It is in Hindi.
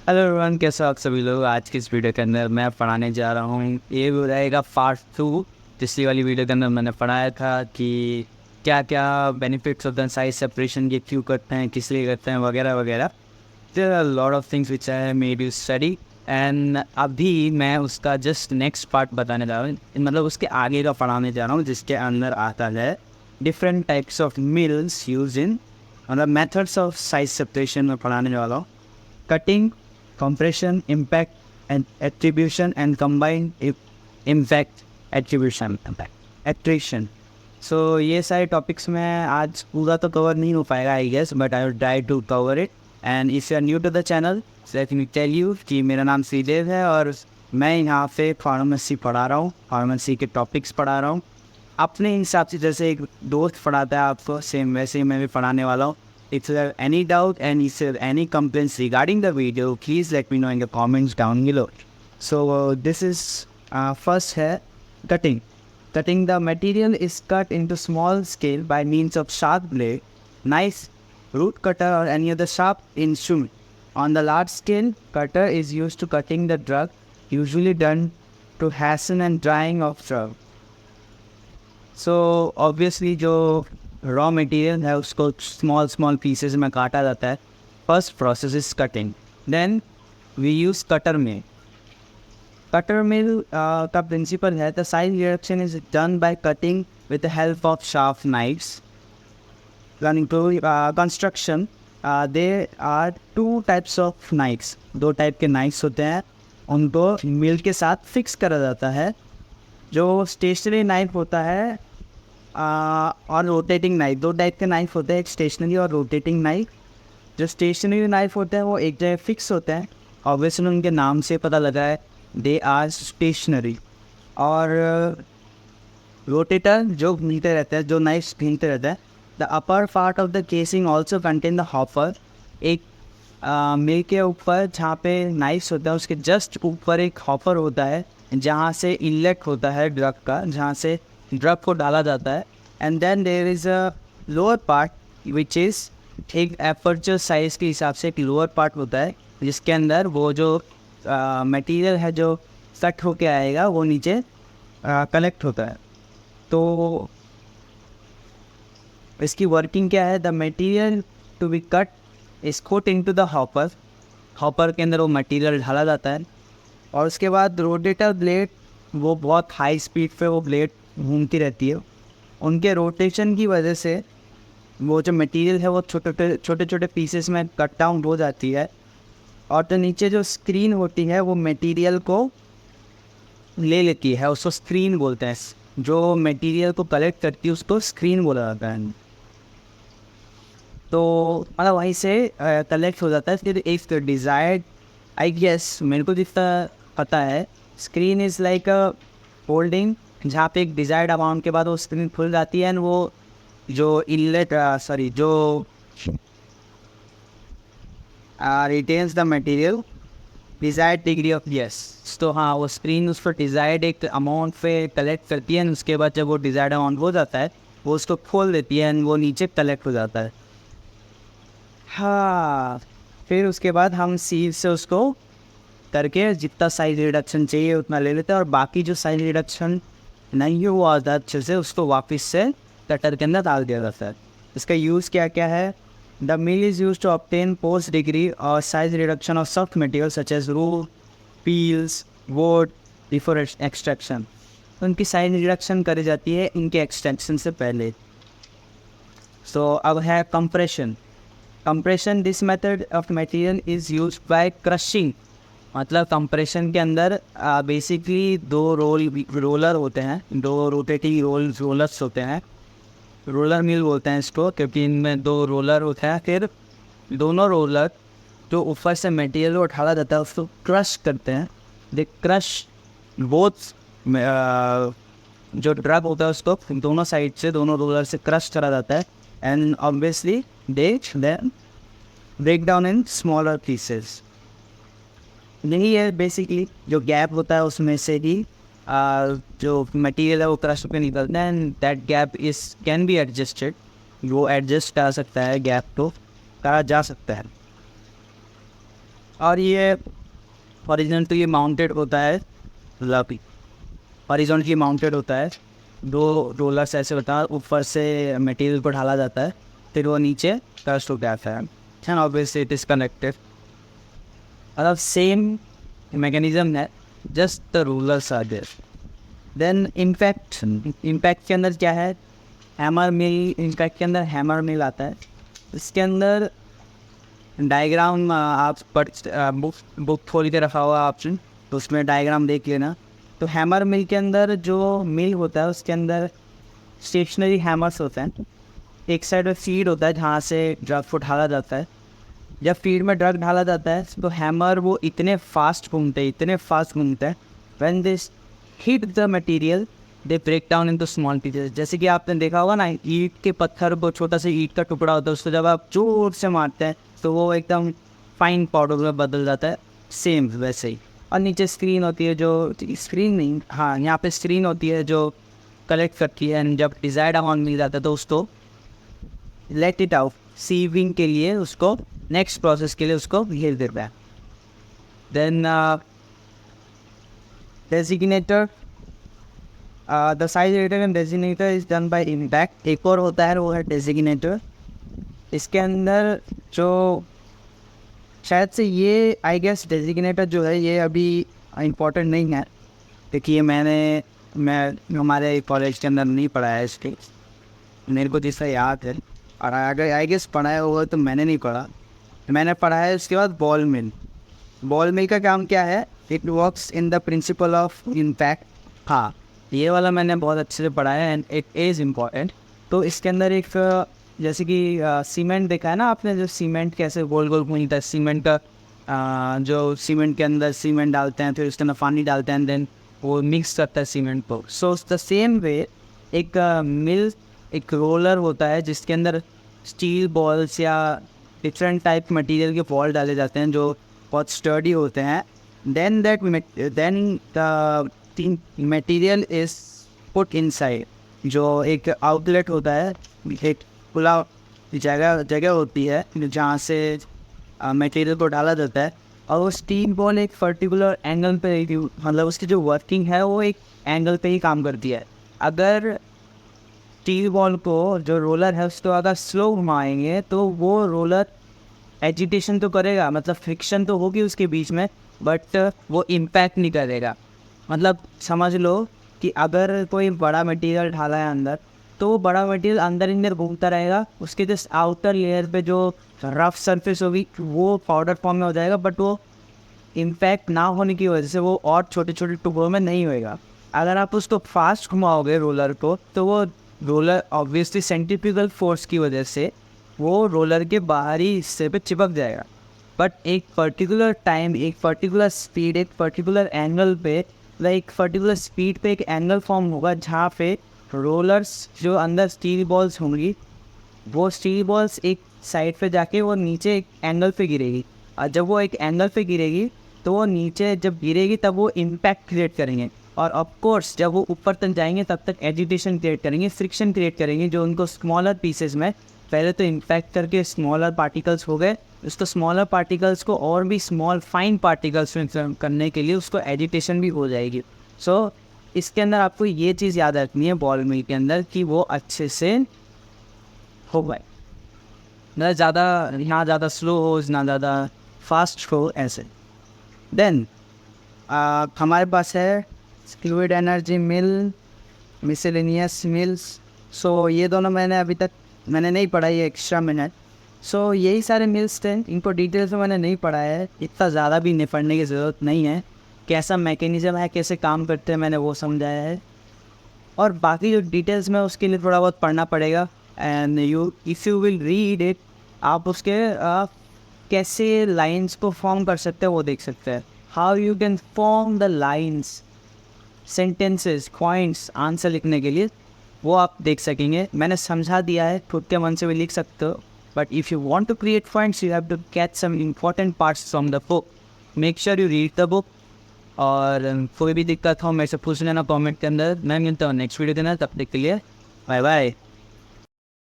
हेलो एवरीवन, कैसे हो आप सभी लोग। आज की इस वीडियो के अंदर मैं पढ़ाने जा रहा हूँ, ये रहेगा पार्ट 2। पिछली वाली वीडियो के अंदर मैंने पढ़ाया था कि क्या क्या benefits of the size separation, ये क्यों करते हैं, किस लिए करते हैं, वगैरह वगैरह। There are lot of things which I made you study. And अभी मैं उसका जस्ट नेक्स्ट पार्ट बताने जा रहा हूँ, मतलब उसके आगे का पढ़ाने जा रहा हूँ, जिसके अंदर आता है different types of mills use in, मतलब मेथड्स ऑफ साइज सेपरेशन में पढ़ाने वाला हूँ। Cutting, compression, impact, and attribution, and combined impact, attribution, impact, attrition. So ये सारे टॉपिक्स में आज पूरा तो कवर नहीं हो पाएगा I guess, but I will try to cover it. And if you are new to the channel, let me tell you कि मेरा नाम श्रीदेव है और मैं यहाँ पे फार्मेसी पढ़ा रहा हूँ, फार्मेसी के टॉपिक्स पढ़ा रहा हूँ अपने हिसाब से। जैसे एक दोस्त पढ़ाता है आपको, सेम वैसे ही मैं भी पढ़ाने वाला हूँ। If you have any doubt and if you have any complaints regarding the video, please let me know in the comments down below. So this is first here, cutting. Cutting, the material is cut into small scale by means of sharp blade, knife, root cutter or any other sharp instrument. On the large scale, cutter is used to cutting the drug, usually done to hasten and drying of drug. So obviously जो रॉ मटेरियल है उसको स्मॉल स्मॉल पीसेस में काटा जाता है। First process is cutting, then we use cutter mill. Cutter mill का प्रिंसिपल है, the size reduction is done by cutting with the help of sharp knives. Running to construction, they are two types of knives, दो टाइप के नाइफ्स होते हैं, उनको मिल के साथ फिक्स करा जाता है। जो स्टेशनरी नाइफ होता है और रोटेटिंग नाइफ, दो टाइप के नाइफ होते हैं, एक स्टेशनरी और रोटेटिंग नाइफ। जो स्टेशनरी नाइफ होते हैं वो एक जगह फिक्स होते हैं, ऑब्वियसली उनके नाम से पता लगा है, दे आर स्टेशनरी। और रोटेटर जो घूमते रहते हैं, जो नाइफ घूमते रहते हैं। The upper part of the casing also contain the hopper. एक मिल के ऊपर जहाँ पे नाइफ्स होता है उसके जस्ट ऊपर एक हॉपर होता है, जहाँ से इनलेट होता है ड्रग का, जहाँ से ड्रग को डाला जाता है। And then there is a lower part which is एक एपर्चर साइज़ के हिसाब से एक लोअर पार्ट होता है, जिसके अंदर वो जो मटेरियल है जो कट होके आएगा वो नीचे कलेक्ट होता है। तो इसकी वर्किंग क्या है, the material to be cut is put into the hopper. Hopper के अंदर वो मटेरियल डाला जाता है और उसके बाद रोटेटर ब्लेड, वो बहुत हाई स्पीड पे वो ब्लेड घूमती रहती है। उनके रोटेशन की वजह से वो जो मटेरियल है वो छोटे छोटे पीसेस में कट डाउन हो जाती है। और तो नीचे जो स्क्रीन होती है वो मटेरियल को ले लेती है, उसको स्क्रीन बोलते हैं। जो मटेरियल को कलेक्ट करती है उसको स्क्रीन बोला जाता है। तो मतलब वहीं से कलेक्ट हो जाता है। फिर एक डिज़ायर्ड, आई गेस मेरे को जितना पता है, screen is like a holding, जहाँ पे एक डिज़ायर्ड अमाउंट के बाद वो स्क्रीन खुल जाती है एंड वो जो इनलेट जो retains the material desired degree of yes. तो हाँ, वो स्क्रीन उस पर डिज़ायर्ड एक अमाउंट पे कलेक्ट करती है, उसके बाद जब वो डिज़ायर्ड अमाउंट हो जाता है वो उसको खोल देती है एंड वो नीचे कलेक्ट हो जाता है। हाँ, फिर उसके बाद हम सील से उसको करके जितना साइज रिडक्शन चाहिए उतना ले लेते हैं, और बाकी जो साइज रिडक्शन नहीं हुआ था अच्छे से उसको वापस से कटर के अंदर डाल दिया जाता है। इसका यूज़ क्या क्या है, the mill is use to obtain post degree और size reduction of soft material such as rule, peels, wood before extraction. तो उनकी साइज रिडक्शन करी जाती है इनके एक्सट्रैक्शन से पहले। सो अब है compression. Compression, this method of material is use by crushing. मतलब कंप्रेशन के अंदर बेसिकली दो रोलर होते हैं, दो रोटेटिंग रोलर्स होते हैं। रोलर मिल बोलते हैं इसको क्योंकि इनमें दो रोलर होते हैं। फिर दोनों रोलर जो ऊपर से मटेरियल उठाया जाता है उसको क्रश करते हैं। दे क्रश बोथ, जो ड्रग होता है उसको दोनों साइड से, दोनों रोलर से क्रश करा जाता है and obviously they then break down in smaller pieces. यही है बेसिकली, जो गैप होता है उसमें से ही जो मटेरियल है वो क्रश पे निकलता है and that gap is can be adjusted. वो एडजस्ट कर सकता है, गैप को करा जा सकता है। और ये हॉरिजॉन्टली माउंटेड होता है, मतलब हॉरिजॉन्टली माउंटेड होता है। 2 रोलर्स ऐसे होता है, ऊपर से मटेरियल को ढाला जाता है, फिर वो नीचे टच हो जाता है, and obviously it is connected. मतलब सेम मैकेनिज्म है, just the rulers are there. Then impact के अंदर क्या है, हैमर मिल। इम्पैक्ट के अंदर हैमर मिल आता है। इसके अंदर डायग्राम आप बुक खोल के रखा हुआ ऑप्शन, तो उसमें डायग्राम देख लेना। तो हैमर मिल के अंदर जो मिल होता है उसके अंदर स्टेशनरी हैमर्स होते हैं। एक साइड में फीड होता है जहाँ से ड्रग को ढाला जाता है। जब फीड में ड्रग ढाला जाता है तो हैमर वो इतने फास्ट घूमते हैं, when this hit the material they break down into small pieces. जैसे कि आपने देखा होगा ना, ईंट के पत्थर को, छोटा सा ईंट का टुकड़ा होता है, उसको जब आप जोर से मारते हैं तो वो एकदम फाइन पाउडर में बदल जाता है। सेम वैसे ही। और नीचे स्क्रीन होती है, जो स्क्रीन नहीं, हाँ यहाँ पे स्क्रीन होती है जो कलेक्ट करती है, एंड जब डिज़ायर्ड अमाउंट मिल जाता है तो उसको लेट इट आउट सीविंग के लिए, उसको नेक्स्ट प्रोसेस के लिए उसको भेज देता है। Then designator, the size rater and designator is done by impact. एक और होता है, वो है डेजिग्नेटर। इसके अंदर जो शायद से ये आई गेस डेजिग्नेटर जो है ये अभी इम्पोर्टेंट नहीं है, क्योंकि ये मैं हमारे कॉलेज के अंदर नहीं पढ़ा है इसके। मेरे को जिसका याद है, और अगर आई गेस पढ़ाया होगा तो मैंने नहीं पढ़ा, मैंने पढ़ा है। उसके बाद बॉल मिल का काम क्या है, it works in the principle of impact. हाँ, ये वाला मैंने बहुत अच्छे से पढ़ा है, एंड इट इज़ इम्पॉर्टेंट। तो इसके अंदर एक जैसे कि सीमेंट देखा है ना आपने, जो सीमेंट कैसे गोल गोल घूमता है, सीमेंट का जो सीमेंट के अंदर सीमेंट डालते हैं, फिर उसके अंदर पानी डालते हैं, देन वो मिक्स करता है सीमेंट को। सो द सेम वे एक मिल, एक रोलर होता है जिसके अंदर स्टील बॉल्स या डिफरेंट टाइप मटेरियल के बॉल डाले जाते हैं जो बहुत स्टर्डी होते हैं। Then the material is put inside, जो एक आउटलेट होता है, एक खुला जगह होती है जहाँ से मटेरियल को डाला जाता है। और वो स्टील बॉल एक पर्टिकुलर एंगल पे, मतलब उसकी जो वर्किंग है वो एक एंगल पे ही काम करती है। अगर स्टील बॉल को, जो रोलर है उसको अगर स्लो घुमाएंगे तो वो रोलर एजिटेशन तो करेगा, मतलब फ्रिक्शन तो होगी उसके बीच में, बट वो इम्पैक्ट नहीं करेगा। मतलब समझ लो कि अगर कोई बड़ा मटेरियल ढाला है अंदर, तो वो बड़ा मटेरियल अंदर घूमता रहेगा, उसके जस्ट आउटर लेयर पे जो रफ सरफेस होगी वो पाउडर फॉर्म में हो जाएगा, बट वो इम्पैक्ट ना होने की वजह से वो और छोटे छोटे टुकड़ों में नहीं होएगा। अगर आप उसको फास्ट घुमाओगे रोलर को, तो वो रोलर ऑब्वियसली सेंट्रीफ्यूगल फोर्स की वजह से वो रोलर के बाहरी हिस्से पे चिपक जाएगा। बट एक पर्टिकुलर टाइम, एक पर्टिकुलर स्पीड, एक पर्टिकुलर एंगल पे, एक पर्टिकुलर स्पीड पे एक एंगल फॉर्म होगा जहाँ पे रोलर्स, जो अंदर स्टील बॉल्स होंगी, वो स्टील बॉल्स एक साइड पे जाके वो नीचे एक एंगल पे गिरेगी। और जब वो एक एंगल पे गिरेगी तो वो नीचे जब गिरेगी तब वो इम्पैक्ट क्रिएट करेंगे, और ऑफ कोर्स जब वो ऊपर तक जाएंगे तब तक एजिटेशन क्रिएट करेंगे, फ्रिक्शन क्रिएट करेंगे, जो उनको स्मॉलर पीसेस में पहले तो इम्पैक्ट करके स्मॉलर पार्टिकल्स हो गए, उसको स्मॉलर पार्टिकल्स को और भी स्मॉल फाइन पार्टिकल्स में करने के लिए उसको एजिटेशन भी हो जाएगी। सो इसके अंदर आपको ये चीज़ याद रखनी है बॉल मिल के अंदर, कि वो अच्छे से हो गए, ना ज़्यादा, ना ज़्यादा स्लो हो, ना ज़्यादा फास्ट हो, ऐसे। देन हमारे पास है फ्लूइड एनर्जी मिल, मिसलेनियस मिल्स। सो ये दोनों मैंने अभी तक नहीं पढ़ा, ये एक्स्ट्रा मिनट। सो यही सारे मिल्स थे, इनको डिटेल्स में मैंने नहीं पढ़ा है, इतना ज़्यादा भी नहीं पढ़ने की ज़रूरत नहीं है। कैसा मैकेनिज़्म है, कैसे काम करते हैं, मैंने वो समझाया है। और बाकी जो डिटेल्स में उसके लिए थोड़ा बहुत पढ़ना पड़ेगा, and if you will read it, आप उसके कैसे लाइंस को फॉर्म कर सकते हैं वो देख सकते हैं। How you can form the lines, sentences, points answer लिखने के लिए, वो आप देख सकेंगे। मैंने समझा दिया है, खुद के मन से भी लिख सकते हो, but if you want to create points you have to catch some important parts from the book. Make sure you read the book. और कोई भी दिक्कत हो मेरे से पूछ लेना कमेंट के अंदर। मैं मिलता हूँ नेक्स्ट वीडियो देना, तब तक के लिए बाय बाय।